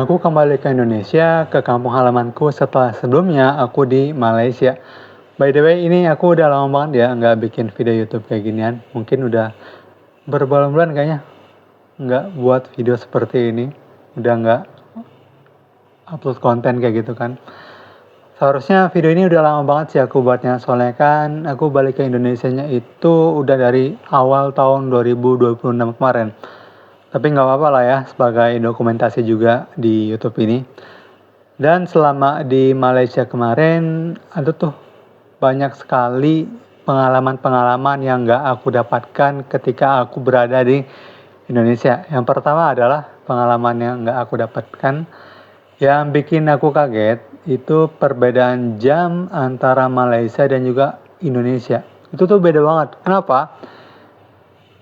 Aku kembali ke Indonesia, ke kampung halamanku setelah sebelumnya aku di Malaysia. By the way, ini aku udah lama banget ya nggak bikin video YouTube kayak ginian. Mungkin udah berbulan-bulan kayaknya nggak buat video seperti ini. Udah nggak upload konten kayak gitu kan. Seharusnya video ini udah lama banget sih aku buatnya. Soalnya kan aku balik ke Indonesianya itu udah dari awal tahun 2026 kemarin. Tapi nggak apa-apa lah ya, sebagai dokumentasi juga di YouTube ini. Dan selama di Malaysia kemarin, ada tuh banyak sekali pengalaman-pengalaman yang nggak aku dapatkan ketika aku berada di Indonesia. Yang pertama adalah pengalaman yang nggak aku dapatkan, yang bikin aku kaget, itu perbedaan jam antara Malaysia dan juga Indonesia. Itu tuh beda banget. Kenapa?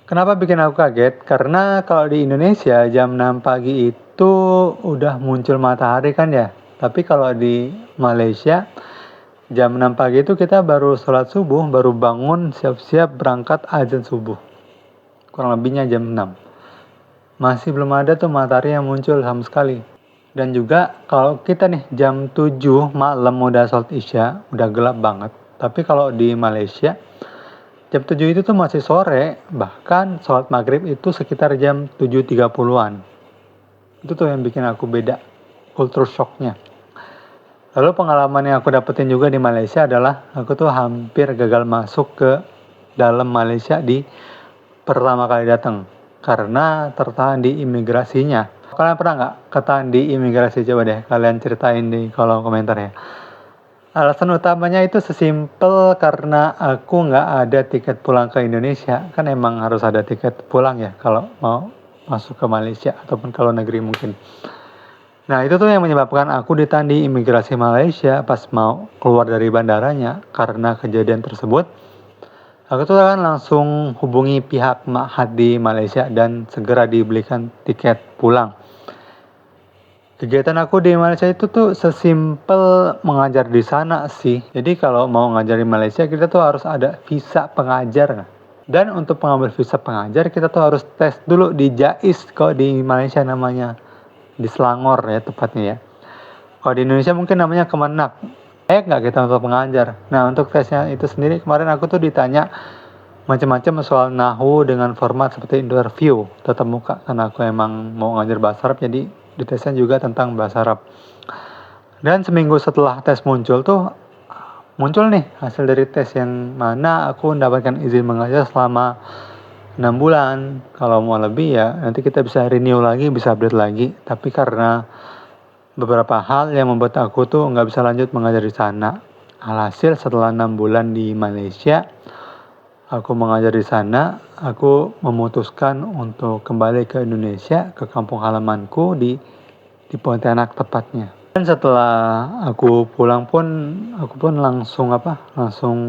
Kenapa bikin aku kaget? Karena kalau di Indonesia jam 6 pagi itu udah muncul matahari kan ya. Tapi kalau di Malaysia jam 6 pagi itu kita baru sholat subuh, baru bangun siap-siap berangkat azan subuh. Kurang lebihnya jam 6. Masih belum ada tuh matahari yang muncul sama sekali. Dan juga kalau kita nih jam 7 malam udah sholat isya, udah gelap banget. Tapi kalau di Malaysia jam 7 itu tuh masih sore, bahkan sholat maghrib itu sekitar jam 7.30-an. Itu tuh yang bikin aku beda, culture shocknya. Lalu pengalaman yang aku dapetin juga di Malaysia adalah aku tuh hampir gagal masuk ke dalam Malaysia di pertama kali datang. Karena tertahan di imigrasinya. Kalian pernah nggak ketahan di imigrasi? Coba deh kalian ceritain di kolom komentar ya. Alasan utamanya itu sesimpel karena aku nggak ada tiket pulang ke Indonesia. Kan emang harus ada tiket pulang ya kalau mau masuk ke Malaysia ataupun kalau negeri mungkin. Nah itu tuh yang menyebabkan aku ditahan di imigrasi Malaysia pas mau keluar dari bandaranya. Karena kejadian tersebut, aku tuh kan langsung hubungi pihak Ma'had di Malaysia dan segera dibelikan tiket pulang. Kegiatan aku di Malaysia itu tuh sesimpel mengajar di sana sih. Jadi kalau mau ngajar di Malaysia kita tuh harus ada visa pengajar. Dan untuk pengambil visa pengajar kita tuh harus tes dulu di JAIS kalau di Malaysia namanya. Di Selangor ya tepatnya ya. Kalau di Indonesia mungkin namanya Kemenak. Nggak kita untuk pengajar. Nah untuk tesnya itu sendiri kemarin aku tuh ditanya macam-macam soal nahu dengan format seperti interview tatap muka. Karena aku emang mau ngajar bahasa Arab jadi ditesnya juga tentang bahasa Arab. Dan seminggu setelah tes muncul nih hasil dari tes yang mana aku mendapatkan izin mengajar selama 6 bulan. Kalau mau lebih ya nanti kita bisa renew lagi, bisa update lagi. Tapi karena beberapa hal yang membuat aku tuh nggak bisa lanjut mengajar di sana. Alhasil setelah 6 bulan di Malaysia, aku mengajar di sana, aku memutuskan untuk kembali ke Indonesia, ke kampung halamanku di Pontianak tepatnya. Dan setelah aku pulang pun, aku pun langsung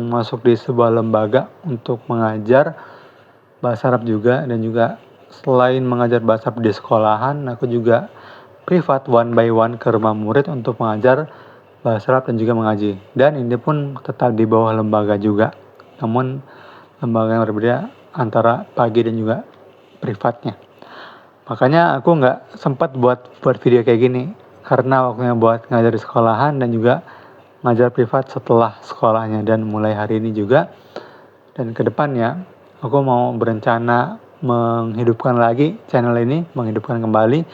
masuk di sebuah lembaga untuk mengajar bahasa Arab juga. Dan juga selain mengajar bahasa Arab di sekolahan, aku juga privat one by one ke rumah murid untuk mengajar bahasa Arab dan juga mengaji. Dan ini pun tetap di bawah lembaga juga. Namun lembaga yang berbeda antara pagi dan juga privatnya. Makanya aku nggak sempat buat video kayak gini karena waktunya buat ngajar di sekolahan dan juga ngajar privat setelah sekolahnya. Dan mulai hari ini juga dan kedepannya aku mau berencana menghidupkan lagi channel ini, menghidupkan kembali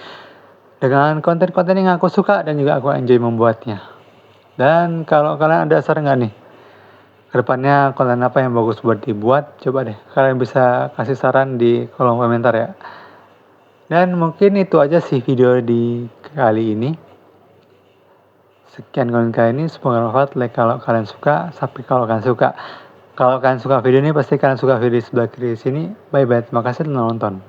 dengan konten-konten yang aku suka dan juga aku enjoy membuatnya. Dan kalau kalian ada saran nggak nih kedepannya konten apa yang bagus buat dibuat, coba deh kalian bisa kasih saran di kolom komentar ya. Dan mungkin itu aja sih video di kali ini. Sekian konten kali ini, semoga bermanfaat. Like kalau kalian suka, subscribe kalau kalian suka. Kalau kalian suka video ini pasti kalian suka video di sebelah kiri sini. Bye bye, terima kasih telah nonton.